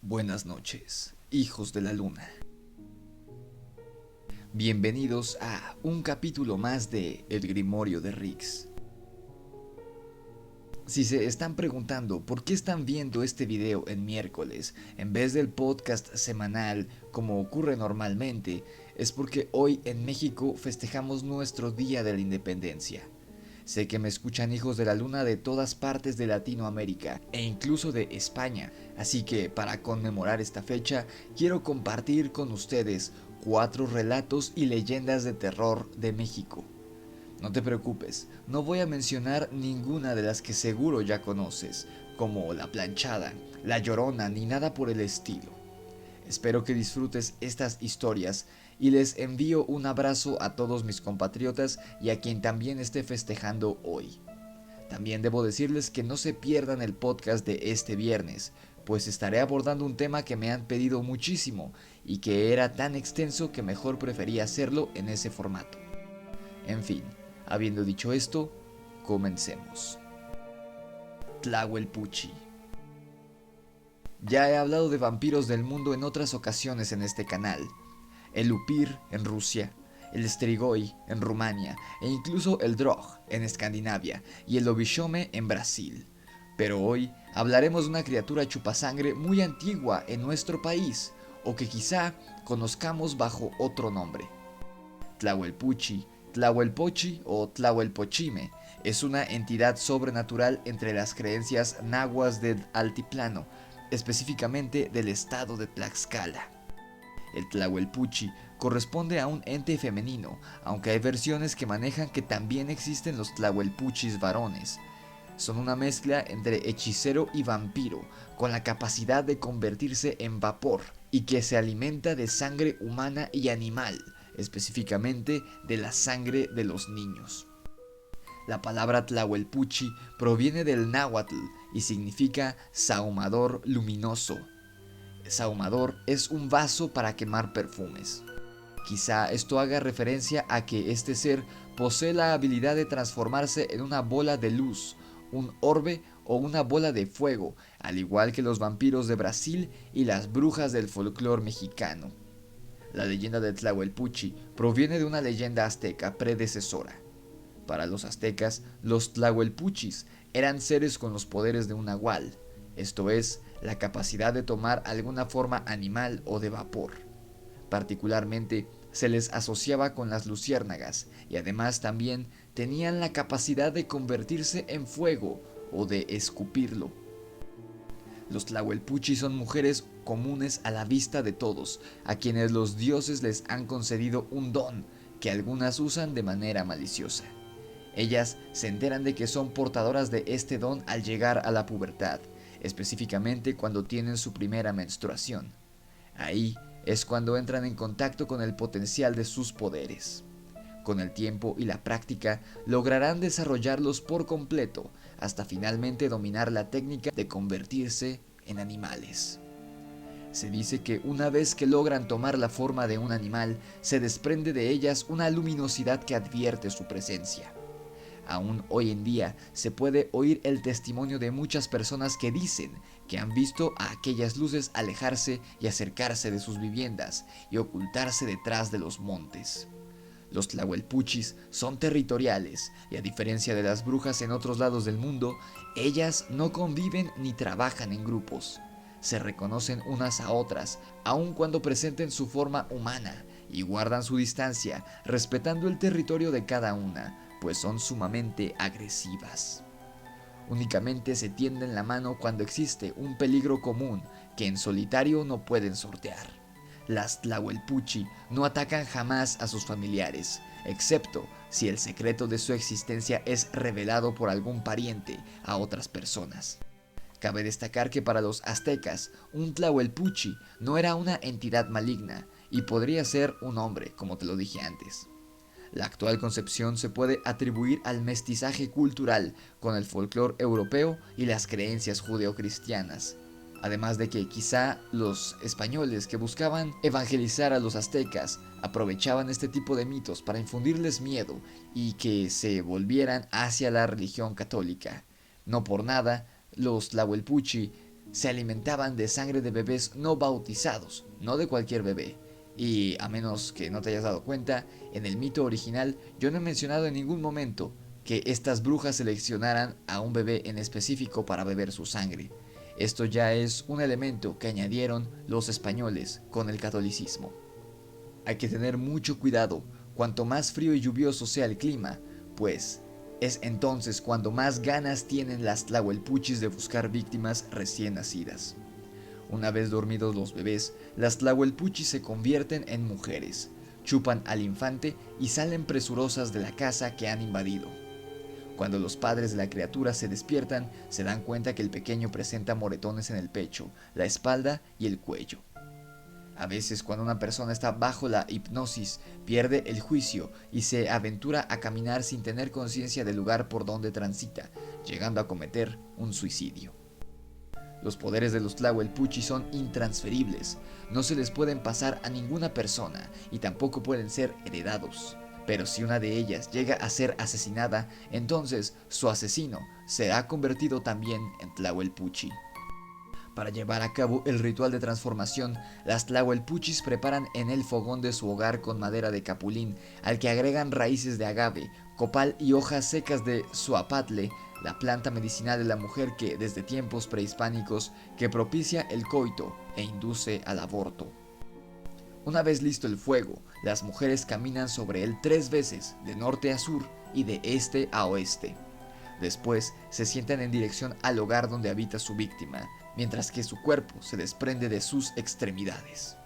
Buenas noches, hijos de la luna. Bienvenidos a un capítulo más de El Grimorio de Rix. Si se están preguntando por qué están viendo este video en miércoles en vez del podcast semanal como ocurre normalmente, es porque hoy en México festejamos nuestro Día de la Independencia. Sé que me escuchan hijos de la luna de todas partes de Latinoamérica e incluso de España, así que para conmemorar esta fecha quiero compartir con ustedes 4 relatos y leyendas de terror de México. No te preocupes, no voy a mencionar ninguna de las que seguro ya conoces, como La Planchada, La Llorona ni nada por el estilo. Espero que disfrutes estas historias y les envío un abrazo a todos mis compatriotas y a quien también esté festejando hoy. También debo decirles que no se pierdan el podcast de este viernes, pues estaré abordando un tema que me han pedido muchísimo y que era tan extenso que mejor preferí hacerlo en ese formato. En fin, habiendo dicho esto, comencemos. Tlahuelpuchi. Ya he hablado de vampiros del mundo en otras ocasiones en este canal. El Upir en Rusia, el Strigoi en Rumania e incluso el Drog en Escandinavia y el Lobishome en Brasil. Pero hoy hablaremos de una criatura chupasangre muy antigua en nuestro país o que quizá conozcamos bajo otro nombre. Tlahuelpuchi, Tlahuelpochi o Tlahuelpochime es una entidad sobrenatural entre las creencias nahuas del altiplano, específicamente del estado de Tlaxcala. El Tlahuelpuchi corresponde a un ente femenino, aunque hay versiones que manejan que también existen los Tlahuelpuchis varones. Son una mezcla entre hechicero y vampiro, con la capacidad de convertirse en vapor, y que se alimenta de sangre humana y animal, específicamente de la sangre de los niños. La palabra Tlahuelpuchi proviene del náhuatl y significa sahumador luminoso. Sahumador es un vaso para quemar perfumes. Quizá esto haga referencia a que este ser posee la habilidad de transformarse en una bola de luz, un orbe o una bola de fuego, al igual que los vampiros de Brasil y las brujas del folclore mexicano. La leyenda de Tlahuelpuchi proviene de una leyenda azteca predecesora. Para los aztecas, los Tlahuelpuchis eran seres con los poderes de un nahual, esto es, la capacidad de tomar alguna forma animal o de vapor. Particularmente, se les asociaba con las luciérnagas y además también tenían la capacidad de convertirse en fuego o de escupirlo. Los Tlahuelpuchi son mujeres comunes a la vista de todos, a quienes los dioses les han concedido un don que algunas usan de manera maliciosa. Ellas se enteran de que son portadoras de este don al llegar a la pubertad, específicamente cuando tienen su primera menstruación. Ahí es cuando entran en contacto con el potencial de sus poderes. Con el tiempo y la práctica lograrán desarrollarlos por completo hasta finalmente dominar la técnica de convertirse en animales. Se dice que una vez que logran tomar la forma de un animal, se desprende de ellas una luminosidad que advierte su presencia. Aún hoy en día se puede oír el testimonio de muchas personas que dicen que han visto a aquellas luces alejarse y acercarse de sus viviendas y ocultarse detrás de los montes. Los Tlahuelpuchis son territoriales y a diferencia de las brujas en otros lados del mundo, ellas no conviven ni trabajan en grupos. Se reconocen unas a otras, aun cuando presenten su forma humana, y guardan su distancia, respetando el territorio de cada una, pues son sumamente agresivas. Únicamente se tienden la mano cuando existe un peligro común que en solitario no pueden sortear. Las Tlahuelpuchi no atacan jamás a sus familiares, excepto si el secreto de su existencia es revelado por algún pariente a otras personas. Cabe destacar que para los aztecas, un Tlahuelpuchi no era una entidad maligna y podría ser un hombre, como te lo dije antes. La actual concepción se puede atribuir al mestizaje cultural con el folclore europeo y las creencias judeocristianas. Además de que quizá los españoles que buscaban evangelizar a los aztecas aprovechaban este tipo de mitos para infundirles miedo y que se volvieran hacia la religión católica. No por nada, los Tlahuelpuchi se alimentaban de sangre de bebés no bautizados, no de cualquier bebé. Y a menos que no te hayas dado cuenta, en el mito original yo no he mencionado en ningún momento que estas brujas seleccionaran a un bebé en específico para beber su sangre. Esto ya es un elemento que añadieron los españoles con el catolicismo. Hay que tener mucho cuidado, cuanto más frío y lluvioso sea el clima, pues es entonces cuando más ganas tienen las tlahuelpuchis de buscar víctimas recién nacidas. Una vez dormidos los bebés, las tlahuelpuchis se convierten en mujeres, chupan al infante y salen presurosas de la casa que han invadido. Cuando los padres de la criatura se despiertan, se dan cuenta que el pequeño presenta moretones en el pecho, la espalda y el cuello. A veces, cuando una persona está bajo la hipnosis, pierde el juicio y se aventura a caminar sin tener conciencia del lugar por donde transita, llegando a cometer un suicidio. Los poderes de los tlahuelpuchis son intransferibles, no se les pueden pasar a ninguna persona y tampoco pueden ser heredados. Pero si una de ellas llega a ser asesinada, entonces su asesino será convertido también en tlahuelpuchi. Para llevar a cabo el ritual de transformación, las tlahuelpuchis preparan en el fogón de su hogar con madera de capulín, al que agregan raíces de agave, copal y hojas secas de suapatle, la planta medicinal de la mujer que desde tiempos prehispánicos que propicia el coito e induce al aborto. Una vez listo el fuego, las mujeres caminan sobre él 3 veces, de norte a sur y de este a oeste. Después se sientan en dirección al hogar donde habita su víctima, mientras que su cuerpo se desprende de sus extremidades.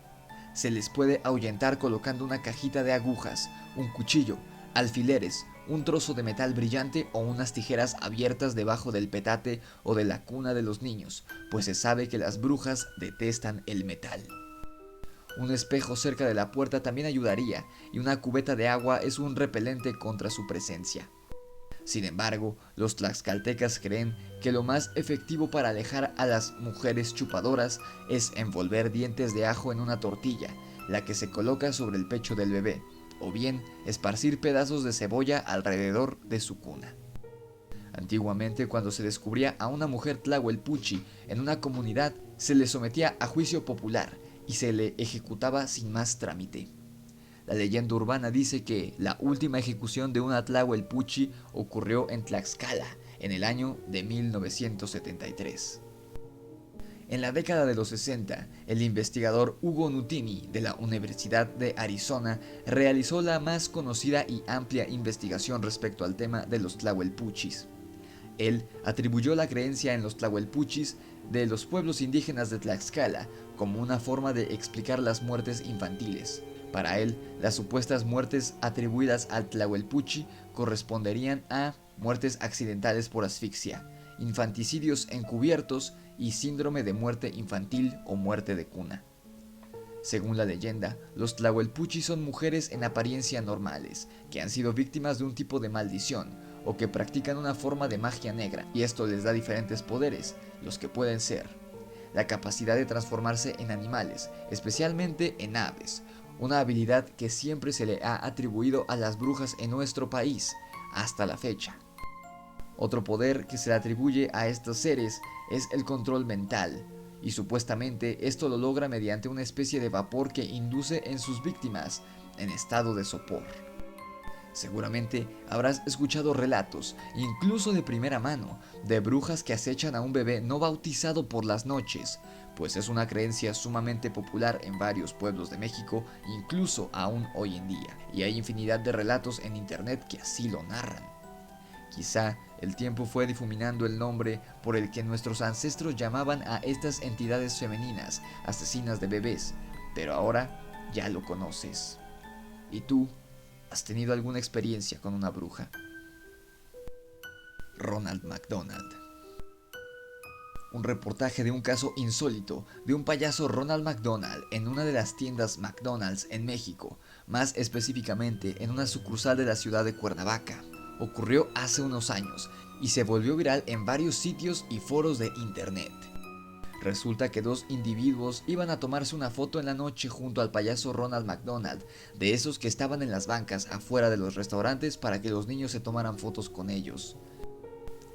Se les puede ahuyentar colocando una cajita de agujas, un cuchillo, alfileres, un trozo de metal brillante o unas tijeras abiertas debajo del petate o de la cuna de los niños, pues se sabe que las brujas detestan el metal. Un espejo cerca de la puerta también ayudaría, y una cubeta de agua es un repelente contra su presencia. Sin embargo, los tlaxcaltecas creen que lo más efectivo para alejar a las mujeres chupadoras es envolver dientes de ajo en una tortilla, la que se coloca sobre el pecho del bebé, o bien esparcir pedazos de cebolla alrededor de su cuna. Antiguamente, cuando se descubría a una mujer tlahuelpuchi en una comunidad, se le sometía a juicio popular y se le ejecutaba sin más trámite. La leyenda urbana dice que la última ejecución de una tlahuelpuchi ocurrió en Tlaxcala en el año de 1973. En la década de los 60, el investigador Hugo Nutini de la Universidad de Arizona realizó la más conocida y amplia investigación respecto al tema de los tlahuelpuchis. Él atribuyó la creencia en los tlahuelpuchis de los pueblos indígenas de Tlaxcala como una forma de explicar las muertes infantiles. Para él, las supuestas muertes atribuidas al tlahuelpuchi corresponderían a muertes accidentales por asfixia, infanticidios encubiertos y síndrome de muerte infantil o muerte de cuna. Según la leyenda, los tlahuelpuchis son mujeres en apariencia normales, que han sido víctimas de un tipo de maldición, o que practican una forma de magia negra, y esto les da diferentes poderes, los que pueden ser la capacidad de transformarse en animales, especialmente en aves, una habilidad que siempre se le ha atribuido a las brujas en nuestro país, hasta la fecha. Otro poder que se le atribuye a estos seres es el control mental, y supuestamente esto lo logra mediante una especie de vapor que induce en sus víctimas en estado de sopor. Seguramente habrás escuchado relatos, incluso de primera mano, de brujas que acechan a un bebé no bautizado por las noches, pues es una creencia sumamente popular en varios pueblos de México, incluso aún hoy en día, y hay infinidad de relatos en internet que así lo narran. Quizá el tiempo fue difuminando el nombre por el que nuestros ancestros llamaban a estas entidades femeninas, asesinas de bebés, pero ahora ya lo conoces. ¿Y tú? ¿Has tenido alguna experiencia con una bruja? Ronald McDonald. Un reportaje de un caso insólito de un payaso Ronald McDonald en una de las tiendas McDonald's en México, más específicamente en una sucursal de la ciudad de Cuernavaca. Ocurrió hace unos años y se volvió viral en varios sitios y foros de internet. Resulta que 2 individuos iban a tomarse una foto en la noche junto al payaso Ronald McDonald, de esos que estaban en las bancas afuera de los restaurantes para que los niños se tomaran fotos con ellos.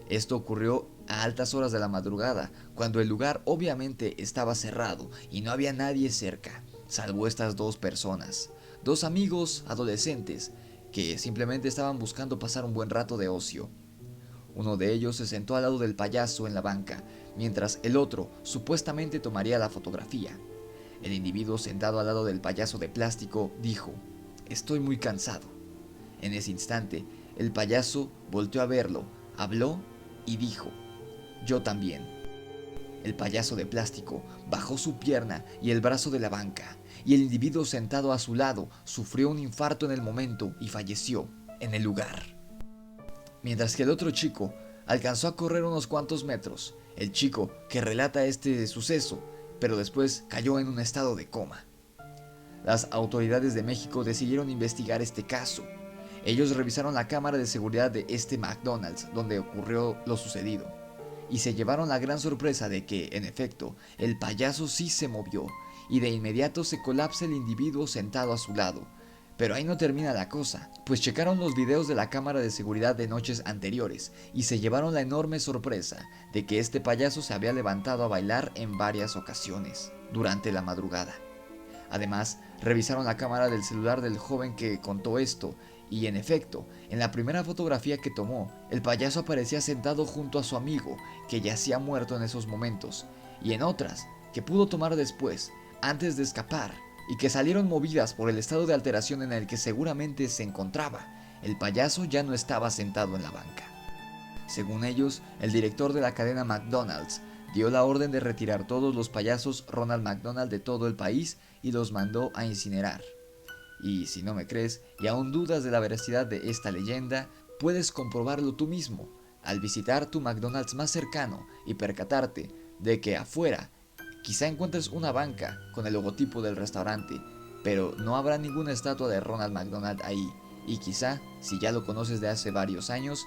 Esto ocurrió a altas horas de la madrugada, cuando el lugar obviamente estaba cerrado y no había nadie cerca, salvo estas dos personas, dos amigos adolescentes que simplemente estaban buscando pasar un buen rato de ocio. Uno de ellos se sentó al lado del payaso en la banca, mientras el otro supuestamente tomaría la fotografía. El individuo sentado al lado del payaso de plástico dijo: «Estoy muy cansado». En ese instante, el payaso volteó a verlo, habló y dijo: «Yo también». El payaso de plástico bajó su pierna y el brazo de la banca, y el individuo sentado a su lado sufrió un infarto en el momento y falleció en el lugar. Mientras que el otro chico alcanzó a correr unos cuantos metros, el chico que relata este suceso, pero después cayó en un estado de coma. Las autoridades de México decidieron investigar este caso. Ellos revisaron la cámara de seguridad de este McDonald's donde ocurrió lo sucedido, y se llevaron la gran sorpresa de que, en efecto, el payaso sí se movió, y de inmediato se colapsa el individuo sentado a su lado. Pero ahí no termina la cosa, pues checaron los videos de la cámara de seguridad de noches anteriores y se llevaron la enorme sorpresa de que este payaso se había levantado a bailar en varias ocasiones durante la madrugada. Además, revisaron la cámara del celular del joven que contó esto y, en efecto, en la primera fotografía que tomó, el payaso aparecía sentado junto a su amigo, que yacía muerto en esos momentos, y en otras, que pudo tomar después, antes de escapar, y que salieron movidas por el estado de alteración en el que seguramente se encontraba, el payaso ya no estaba sentado en la banca. Según ellos, el director de la cadena McDonald's dio la orden de retirar todos los payasos Ronald McDonald de todo el país y los mandó a incinerar. Y si no me crees y aún dudas de la veracidad de esta leyenda, puedes comprobarlo tú mismo al visitar tu McDonald's más cercano y percatarte de que afuera quizá encuentres una banca con el logotipo del restaurante, pero no habrá ninguna estatua de Ronald McDonald ahí, y quizá, si ya lo conoces de hace varios años,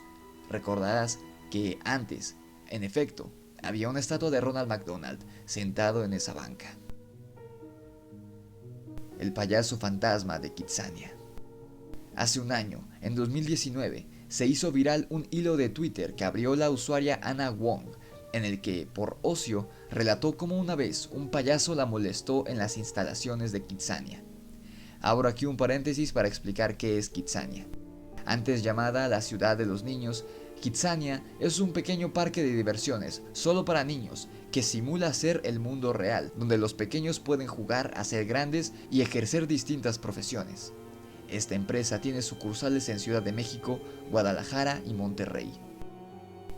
recordarás que antes, en efecto, había una estatua de Ronald McDonald sentado en esa banca. El payaso fantasma de Kitsania. Hace un año, en 2019, se hizo viral un hilo de Twitter que abrió la usuaria Ana Wong, en el que, por ocio, relató cómo una vez un payaso la molestó en las instalaciones de Kitsania. Abro aquí un paréntesis para explicar qué es Kitsania. Antes llamada la ciudad de los niños, Kitsania es un pequeño parque de diversiones solo para niños que simula ser el mundo real, donde los pequeños pueden jugar a ser grandes y ejercer distintas profesiones. Esta empresa tiene sucursales en Ciudad de México, Guadalajara y Monterrey.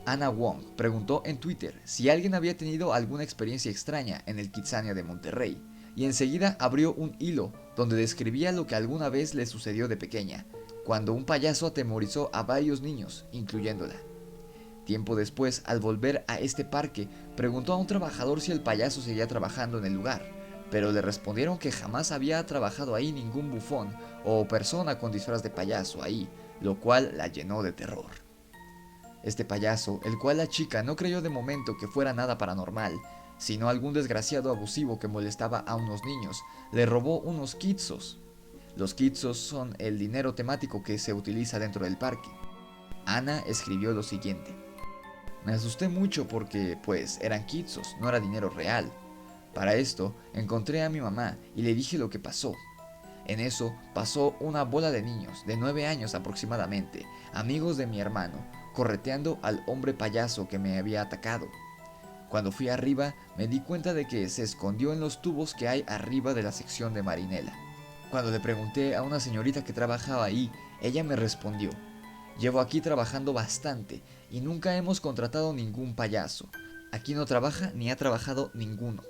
Ana Wong preguntó en Twitter si alguien había tenido alguna experiencia extraña en el Kitsania de Monterrey, y enseguida abrió un hilo donde describía lo que alguna vez le sucedió de pequeña, cuando un payaso atemorizó a varios niños, incluyéndola. Tiempo después, al volver a este parque, preguntó a un trabajador si el payaso seguía trabajando en el lugar, pero le respondieron que jamás había trabajado ahí ningún bufón o persona con disfraz de payaso ahí, lo cual la llenó de terror. Este payaso, el cual la chica no creyó de momento que fuera nada paranormal, sino algún desgraciado abusivo que molestaba a unos niños, le robó unos quetzos. Los quetzos son el dinero temático que se utiliza dentro del parque. Ana escribió lo siguiente: «Me asusté mucho porque, pues, eran quetzos, no era dinero real. Para esto, encontré a mi mamá y le dije lo que pasó. En eso pasó una bola de niños, de 9 años aproximadamente, amigos de mi hermano, correteando al hombre payaso que me había atacado. Cuando fui arriba, me di cuenta de que se escondió en los tubos que hay arriba de la sección de Marinela. Cuando le pregunté a una señorita que trabajaba ahí, ella me respondió: llevo aquí trabajando bastante y nunca hemos contratado ningún payaso. Aquí no trabaja ni ha trabajado ninguno».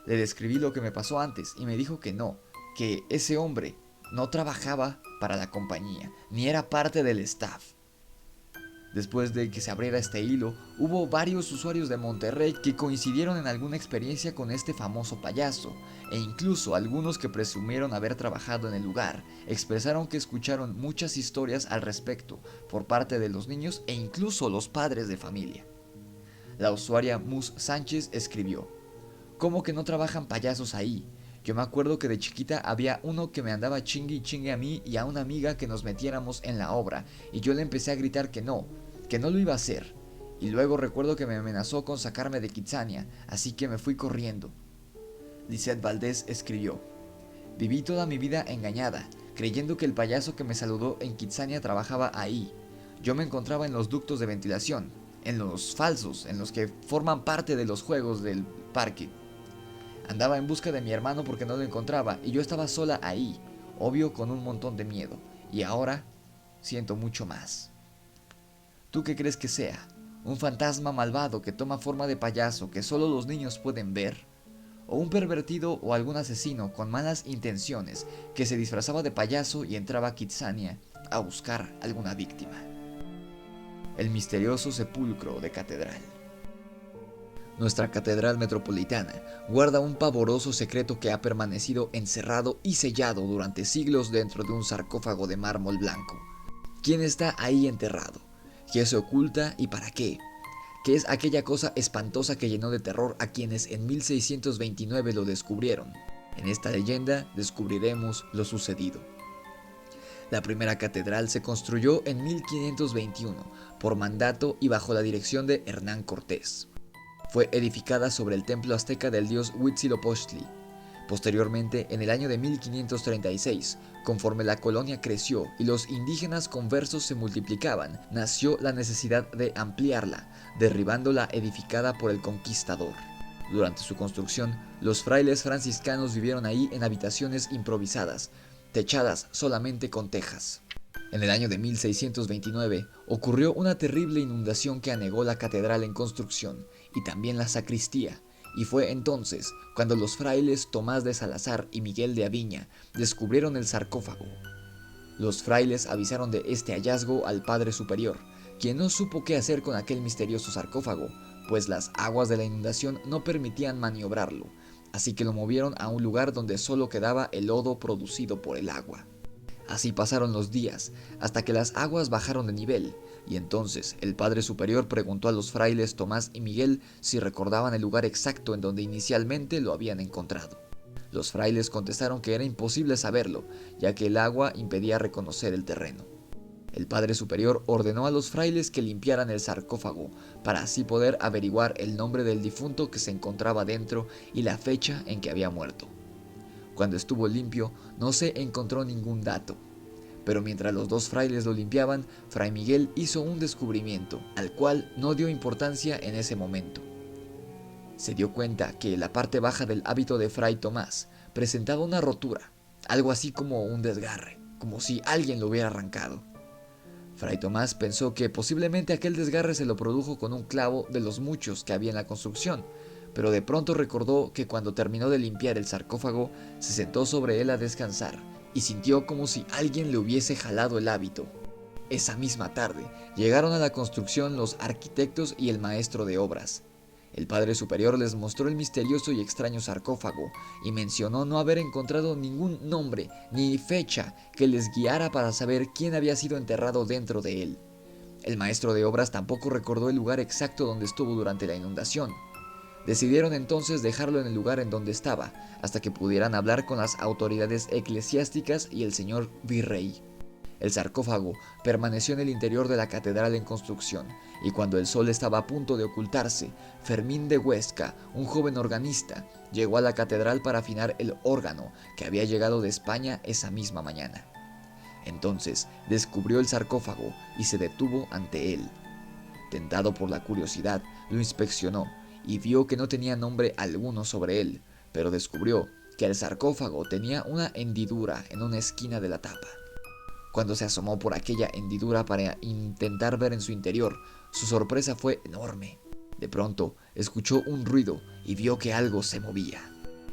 Le describí lo que me pasó antes y me dijo que no, que ese hombre no trabajaba para la compañía, ni era parte del staff. Después de que se abriera este hilo, hubo varios usuarios de Monterrey que coincidieron en alguna experiencia con este famoso payaso, e incluso algunos que presumieron haber trabajado en el lugar, expresaron que escucharon muchas historias al respecto por parte de los niños e incluso los padres de familia. La usuaria Mus Sánchez escribió: «¿Cómo que no trabajan payasos ahí? Yo me acuerdo que de chiquita había uno que me andaba chingue y chingue a mí y a una amiga que nos metiéramos en la obra, y yo le empecé a gritar que no lo iba a hacer, y luego recuerdo que me amenazó con sacarme de Kitsania, así que me fui corriendo. Lisette Valdés escribió: viví toda mi vida engañada, creyendo que el payaso que me saludó en Kitsania trabajaba ahí. Yo me encontraba en los ductos de ventilación, en los falsos, en los que forman parte de los juegos del parque. Andaba en busca de mi hermano porque no lo encontraba y yo estaba sola ahí, obvio con un montón de miedo. Y ahora siento mucho más. ¿Tú qué crees que sea? ¿Un fantasma malvado que toma forma de payaso que solo los niños pueden ver? ¿O un pervertido o algún asesino con malas intenciones que se disfrazaba de payaso y entraba a Kitsania a buscar alguna víctima? El misterioso sepulcro de catedral. Nuestra catedral metropolitana guarda un pavoroso secreto que ha permanecido encerrado y sellado durante siglos dentro de un sarcófago de mármol blanco. ¿Quién está ahí enterrado? ¿Qué se oculta y para qué? ¿Qué es aquella cosa espantosa que llenó de terror a quienes en 1629 lo descubrieron? En esta leyenda descubriremos lo sucedido. La primera catedral se construyó en 1521 por mandato y bajo la dirección de Hernán Cortés. Fue edificada sobre el templo azteca del dios Huitzilopochtli. Posteriormente, en el año de 1536, conforme la colonia creció y los indígenas conversos se multiplicaban, nació la necesidad de ampliarla, derribando la edificada por el conquistador. Durante su construcción, los frailes franciscanos vivieron ahí en habitaciones improvisadas, techadas solamente con tejas. En el año de 1629 ocurrió una terrible inundación que anegó la catedral en construcción y también la sacristía, y fue entonces cuando los frailes Tomás de Salazar y Miguel de Aviña descubrieron el sarcófago. Los frailes avisaron de este hallazgo al Padre Superior, quien no supo qué hacer con aquel misterioso sarcófago, pues las aguas de la inundación no permitían maniobrarlo, así que lo movieron a un lugar donde solo quedaba el lodo producido por el agua. Así pasaron los días, hasta que las aguas bajaron de nivel, y entonces el Padre Superior preguntó a los frailes Tomás y Miguel si recordaban el lugar exacto en donde inicialmente lo habían encontrado. Los frailes contestaron que era imposible saberlo, ya que el agua impedía reconocer el terreno. El Padre Superior ordenó a los frailes que limpiaran el sarcófago, para así poder averiguar el nombre del difunto que se encontraba dentro y la fecha en que había muerto. Cuando estuvo limpio, no se encontró ningún dato. Pero mientras los dos frailes lo limpiaban, Fray Miguel hizo un descubrimiento, al cual no dio importancia en ese momento. Se dio cuenta que la parte baja del hábito de Fray Tomás presentaba una rotura, algo así como un desgarre, como si alguien lo hubiera arrancado. Fray Tomás pensó que posiblemente aquel desgarre se lo produjo con un clavo de los muchos que había en la construcción, pero de pronto recordó que cuando terminó de limpiar el sarcófago, se sentó sobre él a descansar y sintió como si alguien le hubiese jalado el hábito. Esa misma tarde llegaron a la construcción los arquitectos y el maestro de obras. El Padre Superior les mostró el misterioso y extraño sarcófago y mencionó no haber encontrado ningún nombre ni fecha que les guiara para saber quién había sido enterrado dentro de él. El maestro de obras tampoco recordó el lugar exacto donde estuvo durante la inundación. Decidieron entonces dejarlo en el lugar en donde estaba, hasta que pudieran hablar con las autoridades eclesiásticas y el señor virrey. El sarcófago permaneció en el interior de la catedral en construcción, y cuando el sol estaba a punto de ocultarse, Fermín de Huesca, un joven organista, llegó a la catedral para afinar el órgano que había llegado de España esa misma mañana. Entonces descubrió el sarcófago y se detuvo ante él. Tentado por la curiosidad, lo inspeccionó y vio que no tenía nombre alguno sobre él, pero descubrió que el sarcófago tenía una hendidura en una esquina de la tapa. Cuando se asomó por aquella hendidura para intentar ver en su interior, su sorpresa fue enorme. De pronto, escuchó un ruido y vio que algo se movía.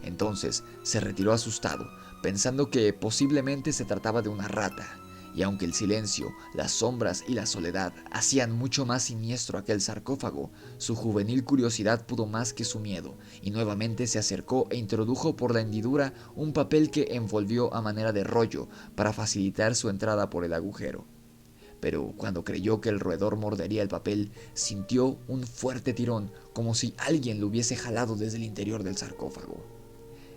Entonces, se retiró asustado, pensando que posiblemente se trataba de una rata. Y aunque el silencio, las sombras y la soledad hacían mucho más siniestro aquel sarcófago, su juvenil curiosidad pudo más que su miedo, y nuevamente se acercó e introdujo por la hendidura un papel que envolvió a manera de rollo para facilitar su entrada por el agujero. Pero cuando creyó que el roedor mordería el papel, sintió un fuerte tirón, como si alguien lo hubiese jalado desde el interior del sarcófago.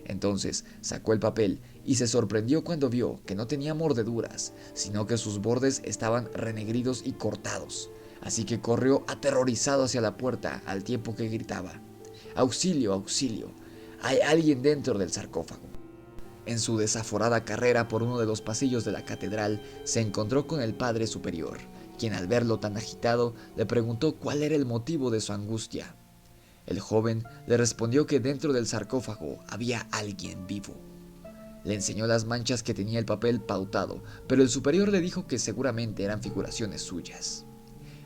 Entonces sacó el papel y se sorprendió cuando vio que no tenía mordeduras, sino que sus bordes estaban renegridos y cortados. así que corrió aterrorizado hacia la puerta al tiempo que gritaba: «¡Auxilio, auxilio! Hay alguien dentro del sarcófago». En su desaforada carrera por uno de los pasillos de la catedral, se encontró con el Padre Superior, quien al verlo tan agitado le preguntó cuál era el motivo de su angustia. El joven le respondió que dentro del sarcófago había alguien vivo. Le enseñó las manchas que tenía el papel pautado, pero el superior le dijo que seguramente eran figuraciones suyas.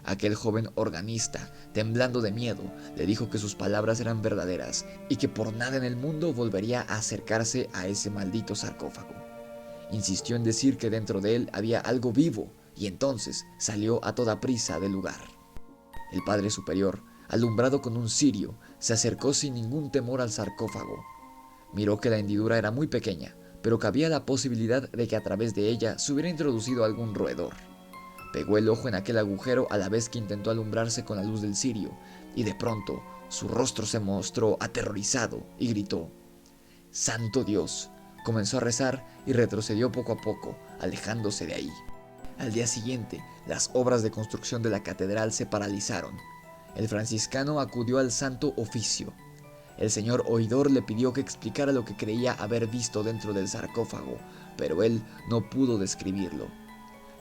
Aquel joven organista, temblando de miedo, le dijo que sus palabras eran verdaderas y que por nada en el mundo volvería a acercarse a ese maldito sarcófago. Insistió en decir que dentro de él había algo vivo y entonces salió a toda prisa del lugar. El Padre Superior, alumbrado con un cirio, se acercó sin ningún temor al sarcófago. Miró que la hendidura era muy pequeña, pero cabía la posibilidad de que a través de ella se hubiera introducido algún roedor. Pegó el ojo en aquel agujero a la vez que intentó alumbrarse con la luz del cirio, y de pronto su rostro se mostró aterrorizado y gritó: «¡Santo Dios!». Comenzó a rezar y retrocedió poco a poco, alejándose de ahí. Al día siguiente, las obras de construcción de la catedral se paralizaron. El franciscano acudió al Santo Oficio. El señor oidor le pidió que explicara lo que creía haber visto dentro del sarcófago, pero él no pudo describirlo.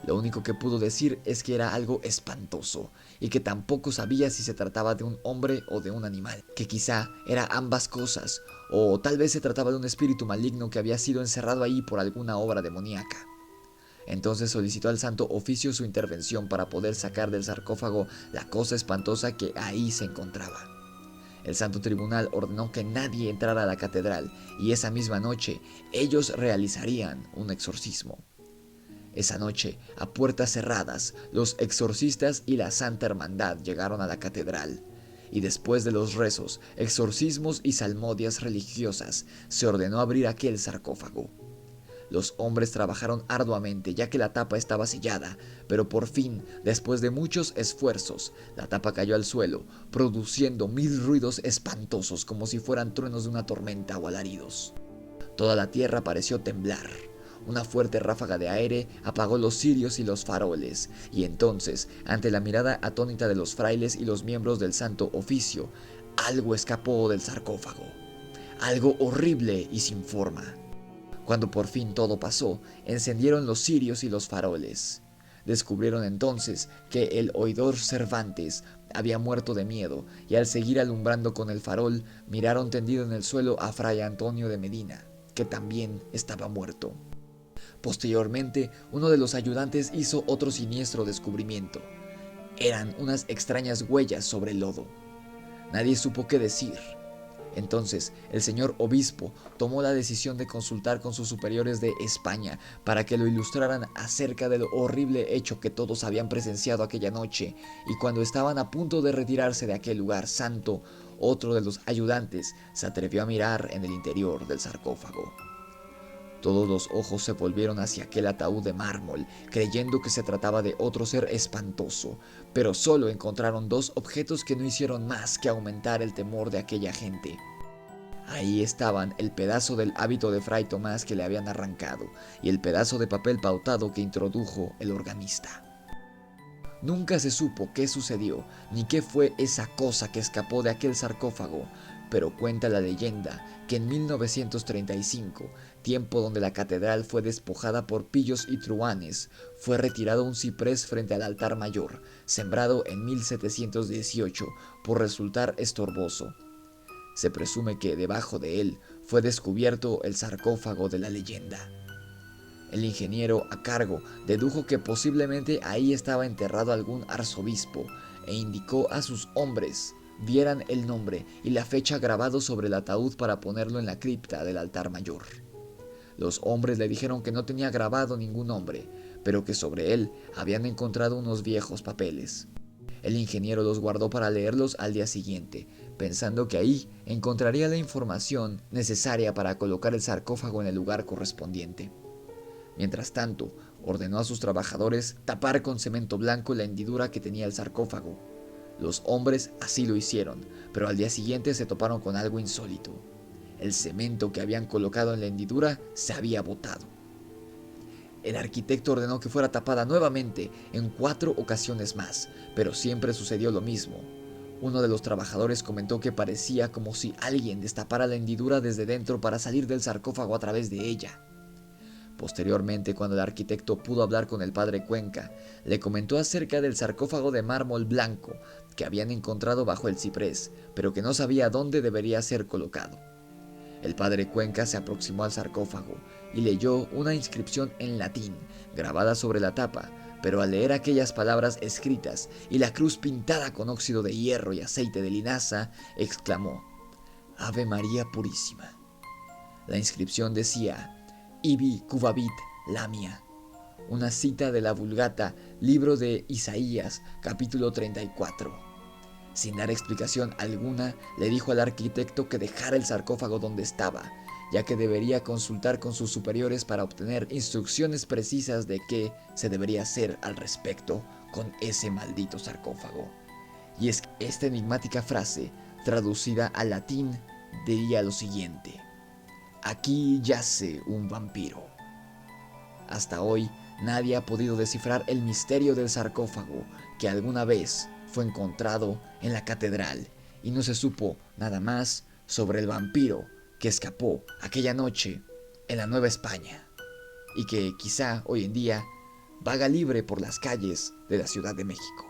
Lo único que pudo decir es que era algo espantoso y que tampoco sabía si se trataba de un hombre o de un animal, que quizá era ambas cosas, o tal vez se trataba de un espíritu maligno que había sido encerrado ahí por alguna obra demoníaca. Entonces solicitó al Santo Oficio su intervención para poder sacar del sarcófago la cosa espantosa que ahí se encontraba. El Santo Tribunal ordenó que nadie entrara a la catedral y esa misma noche ellos realizarían un exorcismo. Esa noche, a puertas cerradas, los exorcistas y la Santa Hermandad llegaron a la catedral, y después de los rezos, exorcismos y salmodias religiosas, se ordenó abrir aquel sarcófago. Los hombres trabajaron arduamente ya que la tapa estaba sellada, pero por fin, después de muchos esfuerzos, la tapa cayó al suelo, produciendo 1000 ruidos espantosos como si fueran truenos de una tormenta o alaridos. Toda la tierra pareció temblar. Una fuerte ráfaga de aire apagó los cirios y los faroles, y entonces, ante la mirada atónita de los frailes y los miembros del Santo Oficio, algo escapó del sarcófago. Algo horrible y sin forma. Cuando por fin todo pasó, encendieron los cirios y los faroles. Descubrieron entonces que el oidor Cervantes había muerto de miedo, y al seguir alumbrando con el farol, miraron tendido en el suelo a Fray Antonio de Medina, que también estaba muerto. Posteriormente, uno de los ayudantes hizo otro siniestro descubrimiento. Eran unas extrañas huellas sobre el lodo. Nadie supo qué decir. Entonces, el señor obispo tomó la decisión de consultar con sus superiores de España para que lo ilustraran acerca del horrible hecho que todos habían presenciado aquella noche, y cuando estaban a punto de retirarse de aquel lugar santo, otro de los ayudantes se atrevió a mirar en el interior del sarcófago. Todos los ojos se volvieron hacia aquel ataúd de mármol, creyendo que se trataba de otro ser espantoso, pero solo encontraron 2 objetos que no hicieron más que aumentar el temor de aquella gente. Ahí estaban el pedazo del hábito de Fray Tomás que le habían arrancado y el pedazo de papel pautado que introdujo el organista. Nunca se supo qué sucedió ni qué fue esa cosa que escapó de aquel sarcófago, pero cuenta la leyenda que en 1935, tiempo donde la catedral fue despojada por pillos y truhanes, fue retirado un ciprés frente al altar mayor, sembrado en 1718 por resultar estorboso. Se presume que debajo de él fue descubierto el sarcófago de la leyenda. El ingeniero a cargo dedujo que posiblemente ahí estaba enterrado algún arzobispo e indicó a sus hombres vieran el nombre y la fecha grabados sobre el ataúd para ponerlo en la cripta del altar mayor. Los hombres le dijeron que no tenía grabado ningún nombre, pero que sobre él habían encontrado unos viejos papeles. El ingeniero los guardó para leerlos al día siguiente, pensando que ahí encontraría la información necesaria para colocar el sarcófago en el lugar correspondiente. Mientras tanto, ordenó a sus trabajadores tapar con cemento blanco la hendidura que tenía el sarcófago. Los hombres así lo hicieron, pero al día siguiente se toparon con algo insólito. El cemento que habían colocado en la hendidura se había botado. El arquitecto ordenó que fuera tapada nuevamente en 4 ocasiones más, pero siempre sucedió lo mismo. Uno de los trabajadores comentó que parecía como si alguien destapara la hendidura desde dentro para salir del sarcófago a través de ella. Posteriormente, cuando el arquitecto pudo hablar con el padre Cuenca, le comentó acerca del sarcófago de mármol blanco que habían encontrado bajo el ciprés, pero que no sabía dónde debería ser colocado. El padre Cuenca se aproximó al sarcófago y leyó una inscripción en latín grabada sobre la tapa, pero al leer aquellas palabras escritas y la cruz pintada con óxido de hierro y aceite de linaza, exclamó: Ave María Purísima. La inscripción decía: Ibi cubabit lamia, una cita de la Vulgata, libro de Isaías, capítulo 34. Sin dar explicación alguna, le dijo al arquitecto que dejara el sarcófago donde estaba, ya que debería consultar con sus superiores para obtener instrucciones precisas de qué se debería hacer al respecto con ese maldito sarcófago. Y es que esta enigmática frase, traducida al latín, diría lo siguiente: aquí yace un vampiro. Hasta hoy, nadie ha podido descifrar el misterio del sarcófago que alguna vez fue encontrado en la catedral, y no se supo nada más sobre el vampiro que escapó aquella noche en la Nueva España y que quizá hoy en día vaga libre por las calles de la Ciudad de México.